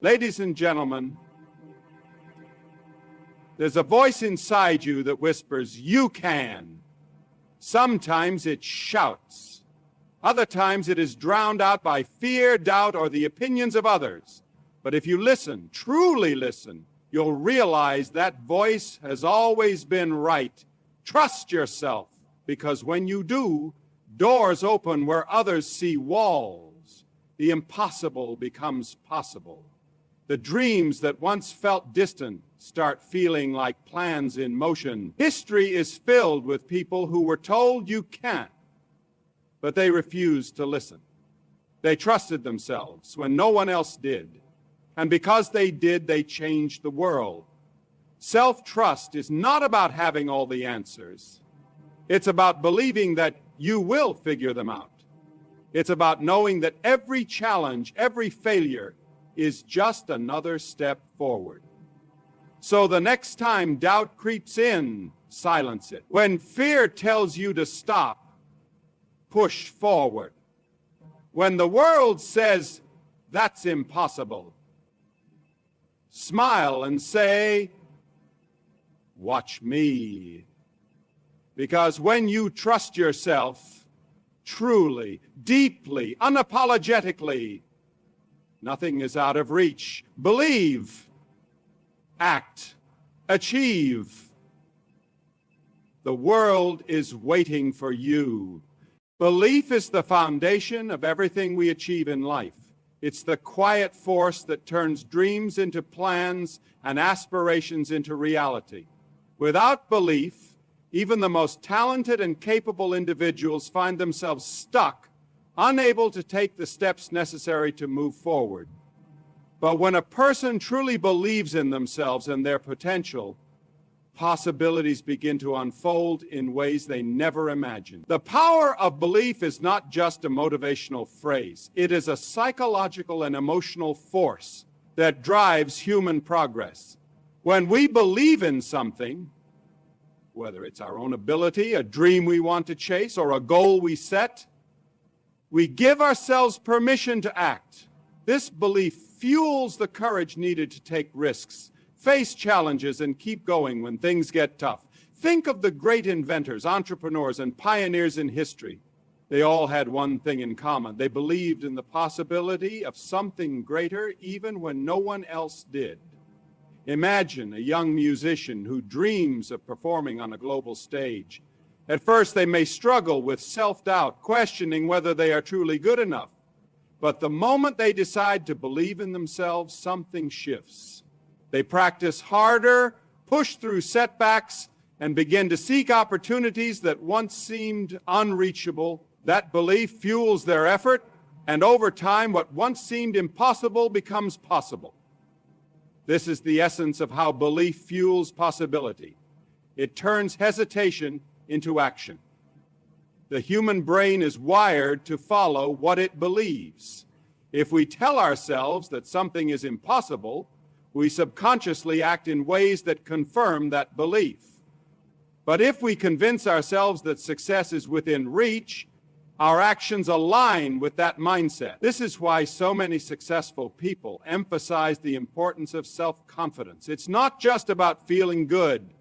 Ladies and gentlemen, there's a voice inside you that whispers, "You can." Sometimes it shouts. Other times it is drowned out by fear, doubt, or the opinions of others. But if you listen, truly listen, you'll realize that voice has always been right. Trust yourself, because when you do, doors open where others see walls. The impossible becomes possible. The dreams that once felt distant start feeling like plans in motion. History is filled with people who were told you can't, but they refused to listen. They trusted themselves when no one else did. And because they did, they changed the world. Self-trust is not about having all the answers. It's about believing that you will figure them out. It's about knowing that every challenge, every failure is just another step forward. So the next time doubt creeps in, silence it. When fear tells you to stop, push forward. When the world says, "That's impossible," smile and say, "Watch me." Because when you trust yourself, truly, deeply, unapologetically, nothing is out of reach. Believe, act, achieve. The world is waiting for you. Belief is the foundation of everything we achieve in life. It's the quiet force that turns dreams into plans and aspirations into reality. Without belief, even the most talented and capable individuals find themselves stuck, unable to take the steps necessary to move forward. But when a person truly believes in themselves and their potential, possibilities begin to unfold in ways they never imagined. The power of belief is not just a motivational phrase. It is a psychological and emotional force that drives human progress. When we believe in something, whether it's our own ability, a dream we want to chase, or a goal we set, we give ourselves permission to act. This belief fuels the courage needed to take risks, face challenges, and keep going when things get tough. Think of the great inventors, entrepreneurs, and pioneers in history. They all had one thing in common. They believed in the possibility of something greater even when no one else did. Imagine a young musician who dreams of performing on a global stage. At first, they may struggle with self-doubt, questioning whether they are truly good enough. But the moment they decide to believe in themselves, something shifts. They practice harder, push through setbacks, and begin to seek opportunities that once seemed unreachable. That belief fuels their effort, and over time, what once seemed impossible becomes possible. This is the essence of how belief fuels possibility. It turns hesitation into action. The human brain is wired to follow what it believes. If we tell ourselves that something is impossible, we subconsciously act in ways that confirm that belief. But if we convince ourselves that success is within reach, our actions align with that mindset. This is why so many successful people emphasize the importance of self-confidence. It's not just about feeling good.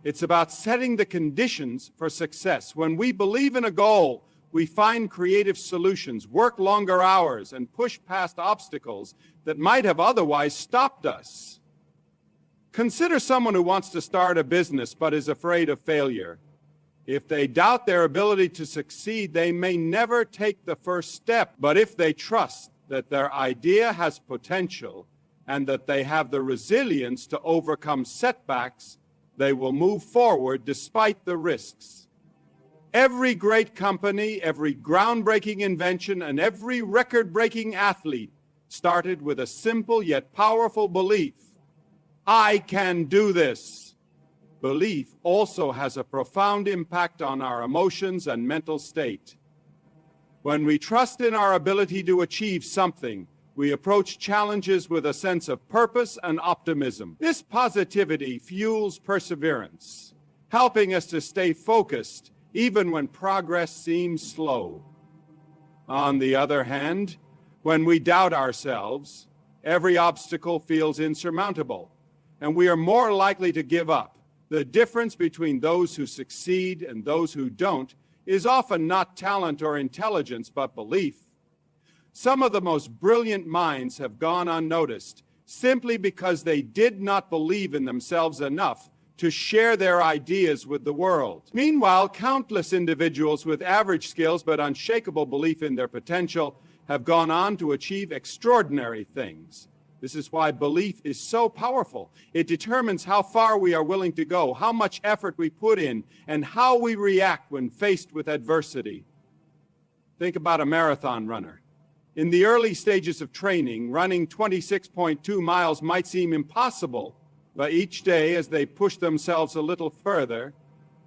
It's about setting the conditions for success. When we believe in a goal, we find creative solutions, work longer hours, and push past obstacles that might have otherwise stopped us. Consider someone who wants to start a business but is afraid of failure. If they doubt their ability to succeed, they may never take the first step. But if they trust that their idea has potential and that they have the resilience to overcome setbacks, they will move forward despite the risks. Every great company, every groundbreaking invention, and every record-breaking athlete started with a simple yet powerful belief: I can do this. Belief also has a profound impact on our emotions and mental state. When we trust in our ability to achieve something, we approach challenges with a sense of purpose and optimism. This positivity fuels perseverance, helping us to stay focused even when progress seems slow. On the other hand, when we doubt ourselves, Every obstacle feels insurmountable, and we are more likely to give up. The difference between those who succeed and those who don't is often not talent or intelligence, but belief. Some of the most brilliant minds have gone unnoticed simply because they did not believe in themselves enough to share their ideas with the world. Meanwhile, countless individuals with average skills but unshakable belief in their potential have gone on to achieve extraordinary things. This is why belief is so powerful. It determines how far we are willing to go, how much effort we put in, and how we react when faced with adversity. Think about a marathon runner. In the early stages of training, running 26.2 miles might seem impossible, but each day as they push themselves a little further,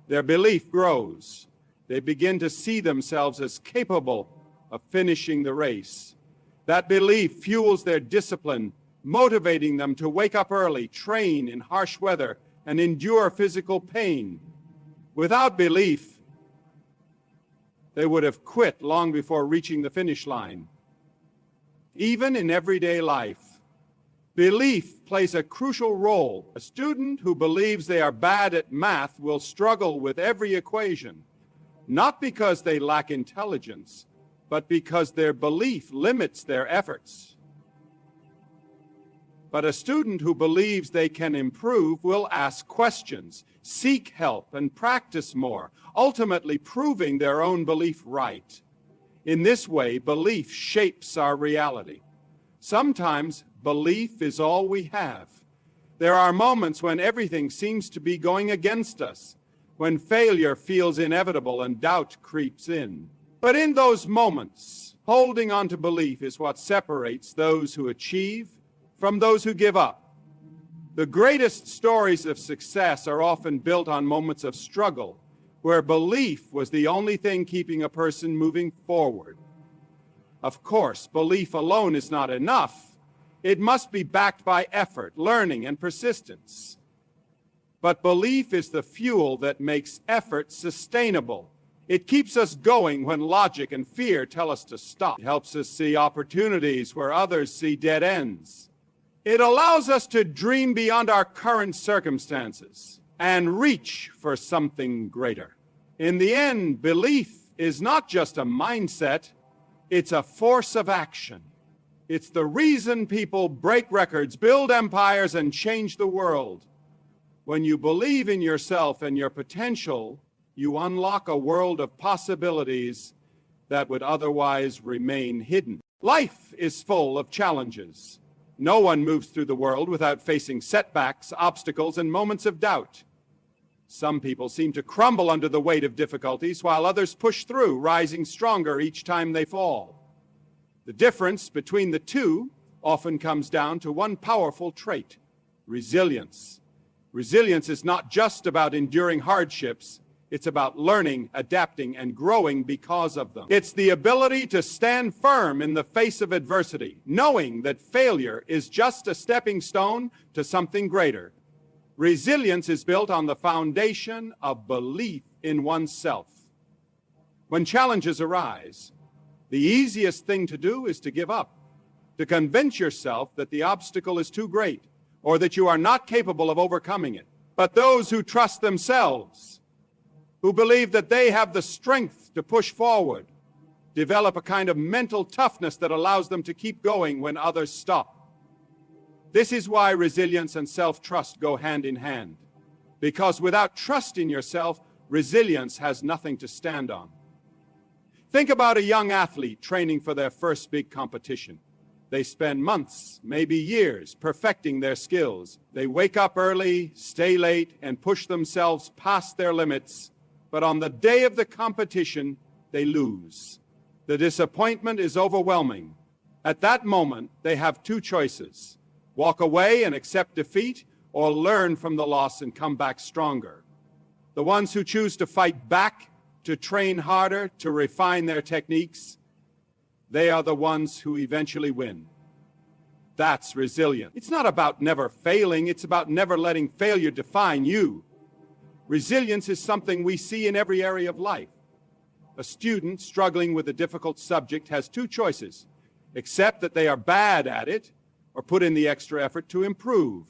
their belief grows. They begin to see themselves as capable of finishing the race. That belief fuels their discipline, motivating them to wake up early, train in harsh weather, and endure physical pain. Without belief, they would have quit long before reaching the finish line. Even in everyday life, belief plays a crucial role. A student who believes they are bad at math will struggle with every equation, not because they lack intelligence, but because their belief limits their efforts. But a student who believes they can improve will ask questions, seek help, and practice more, ultimately proving their own belief right. In this way, belief shapes our reality. Sometimes belief is all we have. There are moments when everything seems to be going against us, when failure feels inevitable and doubt creeps in. But in those moments, holding on to belief is what separates those who achieve from those who give up. The greatest stories of success are often built on moments of struggle, where belief was the only thing keeping a person moving forward. Of course, belief alone is not enough. It must be backed by effort, learning, and persistence. But belief is the fuel that makes effort sustainable. It keeps us going when logic and fear tell us to stop. It helps us see opportunities where others see dead ends. It allows us to dream beyond our current circumstances and reach for something greater. In the end, belief is not just a mindset, it's a force of action. It's the reason people break records, build empires, and change the world. When you believe in yourself and your potential, you unlock a world of possibilities that would otherwise remain hidden. Life is full of challenges. No one moves through the world without facing setbacks, obstacles, and moments of doubt. Some people seem to crumble under the weight of difficulties, while others push through, rising stronger each time they fall. The difference between the two often comes down to one powerful trait: resilience. Resilience is not just about enduring hardships. It's about learning, adapting, and growing because of them. It's the ability to stand firm in the face of adversity, knowing that failure is just a stepping stone to something greater. Resilience is built on the foundation of belief in oneself. When challenges arise, the easiest thing to do is to give up, to convince yourself that the obstacle is too great or that you are not capable of overcoming it. But those who trust themselves, who believe that they have the strength to push forward, develop a kind of mental toughness that allows them to keep going when others stop. This is why resilience and self-trust go hand in hand. Because without trust in yourself, resilience has nothing to stand on. Think about a young athlete training for their first big competition. They spend months, maybe years, perfecting their skills. They wake up early, stay late, and push themselves past their limits. But on the day of the competition, they lose. The disappointment is overwhelming. At that moment, they have two choices: walk away and accept defeat, or learn from the loss and come back stronger. The ones who choose to fight back, to train harder, to refine their techniques, they are the ones who eventually win. That's resilience. It's not about never failing, it's about never letting failure define you. Resilience is something we see in every area of life. A student struggling with a difficult subject has two choices: accept that they are bad at it, or put in the extra effort to improve.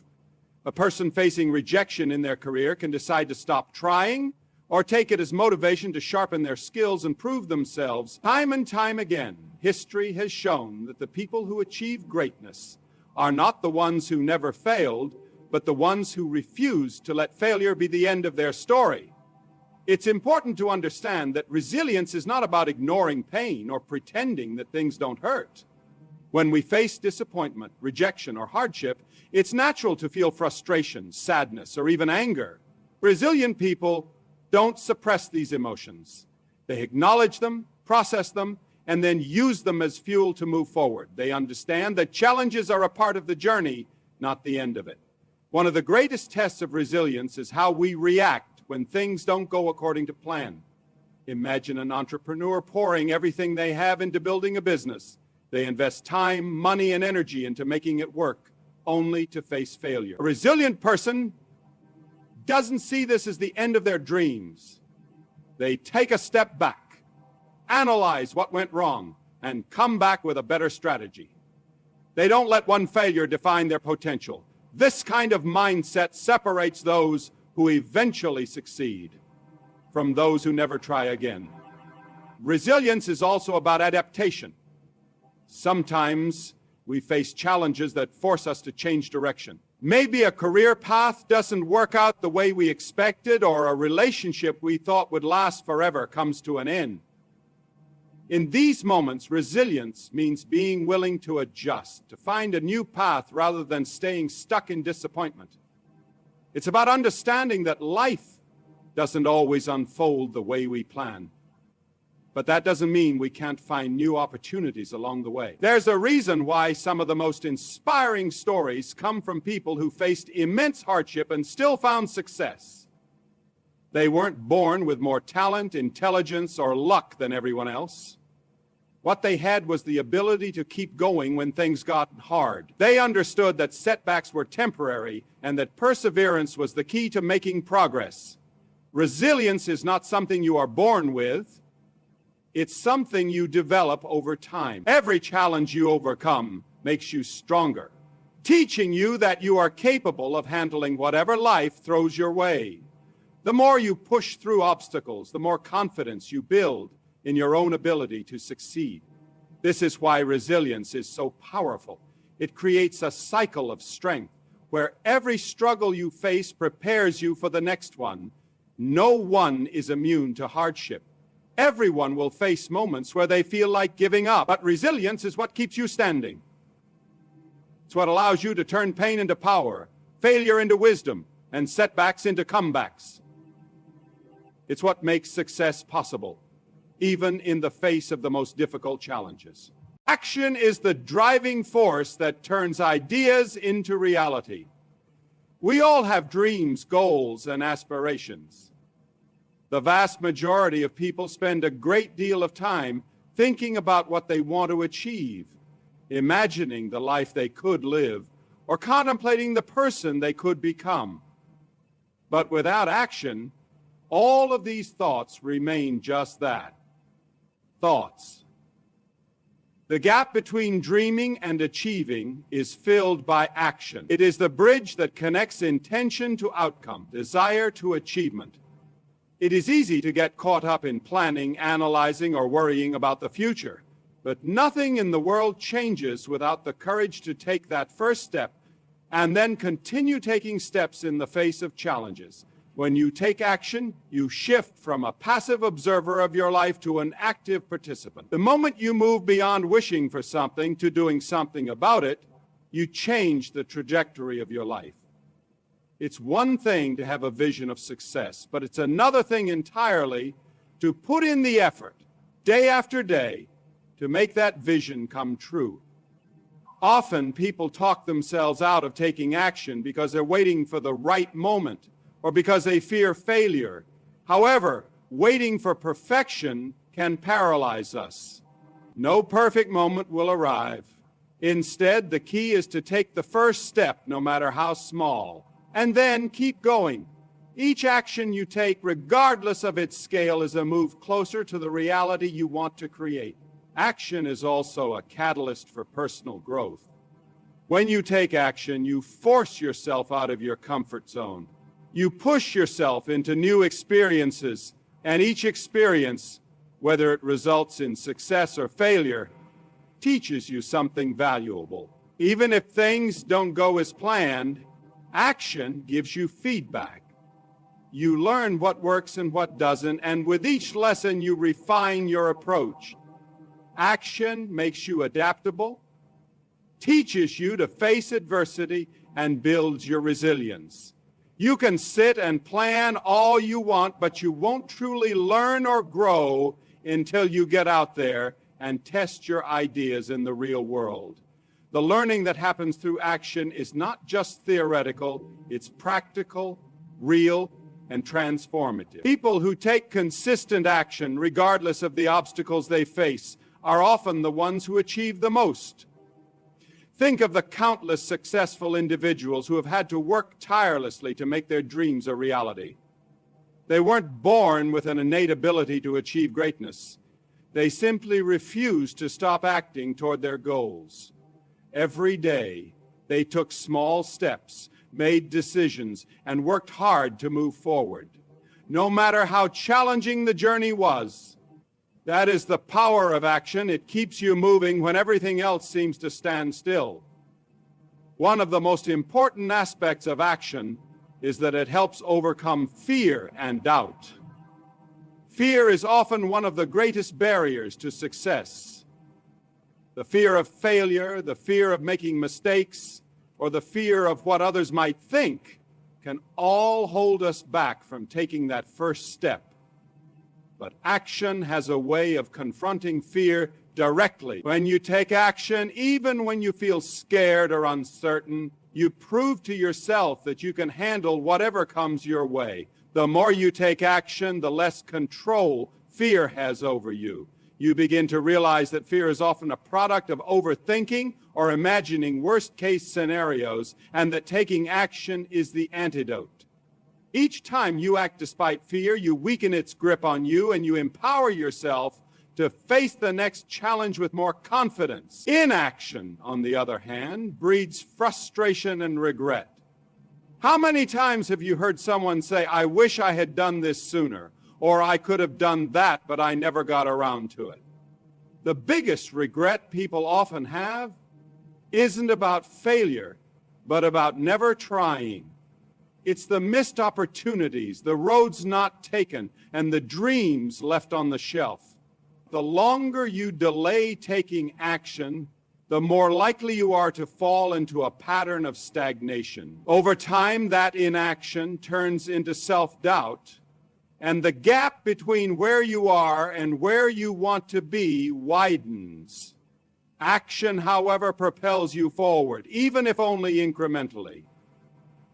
A person facing rejection in their career can decide to stop trying or take it as motivation to sharpen their skills and prove themselves. Time and time again, history has shown that the people who achieve greatness are not the ones who never failed, but the ones who refused to let failure be the end of their story. It's important to understand that resilience is not about ignoring pain or pretending that things don't hurt. When we face disappointment, rejection, or hardship, it's natural to feel frustration, sadness, or even anger. Resilient people don't suppress these emotions. They acknowledge them, process them, and then use them as fuel to move forward. They understand that challenges are a part of the journey, not the end of it. One of the greatest tests of resilience is how we react when things don't go according to plan. Imagine an entrepreneur pouring everything they have into building a business. They invest time, money, and energy into making it work, only to face failure. A resilient person doesn't see this as the end of their dreams. They take a step back, analyze what went wrong, and come back with a better strategy. They don't let one failure define their potential. This kind of mindset separates those who eventually succeed from those who never try again. Resilience is also about adaptation. Sometimes we face challenges that force us to change direction. Maybe a career path doesn't work out the way we expected, or a relationship we thought would last forever comes to an end. In these moments, resilience means being willing to adjust, to find a new path rather than staying stuck in disappointment. It's about understanding that life doesn't always unfold the way we plan. But that doesn't mean we can't find new opportunities along the way. There's a reason why some of the most inspiring stories come from people who faced immense hardship and still found success. They weren't born with more talent, intelligence, or luck than everyone else. What they had was the ability to keep going when things got hard. They understood that setbacks were temporary and that perseverance was the key to making progress. Resilience is not something you are born with. It's something you develop over time. Every challenge you overcome makes you stronger, teaching you that you are capable of handling whatever life throws your way. The more you push through obstacles, the more confidence you build in your own ability to succeed. This is why resilience is so powerful. It creates a cycle of strength where every struggle you face prepares you for the next one. No one is immune to hardship. Everyone will face moments where they feel like giving up, but resilience is what keeps you standing. It's what allows you to turn pain into power, failure into wisdom, and setbacks into comebacks. It's what makes success possible, even in the face of the most difficult challenges. Action is the driving force that turns ideas into reality. We all have dreams, goals, and aspirations. The vast majority of people spend a great deal of time thinking about what they want to achieve, imagining the life they could live, or contemplating the person they could become. But without action, all of these thoughts remain just that, thoughts. The gap between dreaming and achieving is filled by action. It is the bridge that connects intention to outcome, desire to achievement. It is easy to get caught up in planning, analyzing, or worrying about the future. But nothing in the world changes without the courage to take that first step and then continue taking steps in the face of challenges. When you take action, you shift from a passive observer of your life to an active participant. The moment you move beyond wishing for something to doing something about it, you change the trajectory of your life. It's one thing to have a vision of success, but it's another thing entirely to put in the effort, day after day, to make that vision come true. Often people talk themselves out of taking action because they're waiting for the right moment or because they fear failure. However, waiting for perfection can paralyze us. No perfect moment will arrive. Instead, the key is to take the first step, no matter how small, and then keep going. Each action you take, regardless of its scale, is a move closer to the reality you want to create. Action is also a catalyst for personal growth. When you take action, you force yourself out of your comfort zone. You push yourself into new experiences, and each experience, whether it results in success or failure, teaches you something valuable. Even if things don't go as planned, action gives you feedback. You learn what works and what doesn't, and with each lesson you refine your approach. Action makes you adaptable, teaches you to face adversity, and builds your resilience. You can sit and plan all you want, but you won't truly learn or grow until you get out there and test your ideas in the real world. The learning that happens through action is not just theoretical, it's practical, real, and transformative. People who take consistent action, regardless of the obstacles they face, are often the ones who achieve the most. Think of the countless successful individuals who have had to work tirelessly to make their dreams a reality. They weren't born with an innate ability to achieve greatness. They simply refused to stop acting toward their goals. Every day, they took small steps, made decisions, and worked hard to move forward. No matter how challenging the journey was, that is the power of action. It keeps you moving when everything else seems to stand still. One of the most important aspects of action is that it helps overcome fear and doubt. Fear is often one of the greatest barriers to success. The fear of failure, the fear of making mistakes, or the fear of what others might think can all hold us back from taking that first step. But action has a way of confronting fear directly. When you take action, even when you feel scared or uncertain, you prove to yourself that you can handle whatever comes your way. The more you take action, the less control fear has over you. You begin to realize that fear is often a product of overthinking or imagining worst-case scenarios, and that taking action is the antidote. Each time you act despite fear, you weaken its grip on you, and you empower yourself to face the next challenge with more confidence. Inaction, on the other hand, breeds frustration and regret. How many times have you heard someone say, "I wish I had done this sooner," or "I could have done that, but I never got around to it"? The biggest regret people often have isn't about failure, but about never trying. It's the missed opportunities, the roads not taken, and the dreams left on the shelf. The longer you delay taking action, the more likely you are to fall into a pattern of stagnation. Over time, that inaction turns into self-doubt, and the gap between where you are and where you want to be widens. Action, however, propels you forward, even if only incrementally.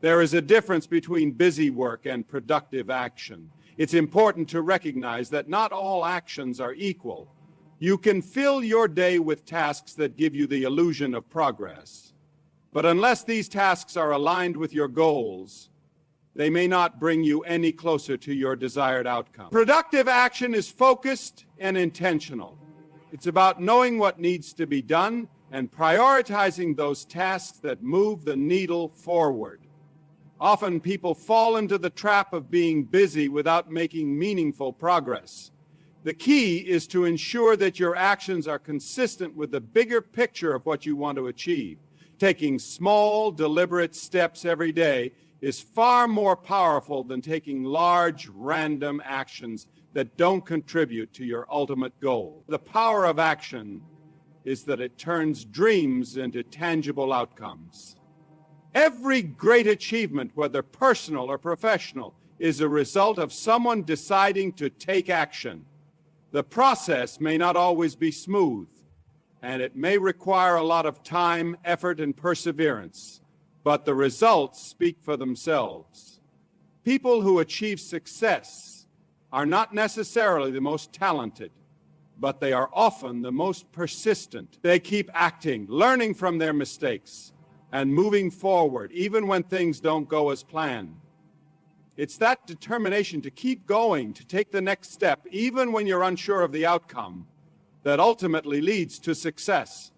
There is a difference between busy work and productive action. It's important to recognize that not all actions are equal. You can fill your day with tasks that give you the illusion of progress. But unless these tasks are aligned with your goals, they may not bring you any closer to your desired outcome. Productive action is focused and intentional. It's about knowing what needs to be done and prioritizing those tasks that move the needle forward. Often people fall into the trap of being busy without making meaningful progress. The key is to ensure that your actions are consistent with the bigger picture of what you want to achieve. Taking small, deliberate steps every day is far more powerful than taking large, random actions that don't contribute to your ultimate goal. The power of action is that it turns dreams into tangible outcomes. Every great achievement, whether personal or professional, is a result of someone deciding to take action. The process may not always be smooth, and it may require a lot of time, effort, and perseverance, but the results speak for themselves. People who achieve success are not necessarily the most talented, but they are often the most persistent. They keep acting, learning from their mistakes, and moving forward, even when things don't go as planned. It's that determination to keep going, to take the next step, even when you're unsure of the outcome, that ultimately leads to success.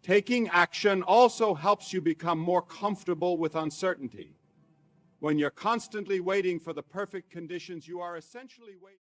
Taking action also helps you become more comfortable with uncertainty. When you're constantly waiting for the perfect conditions, you are essentially waiting.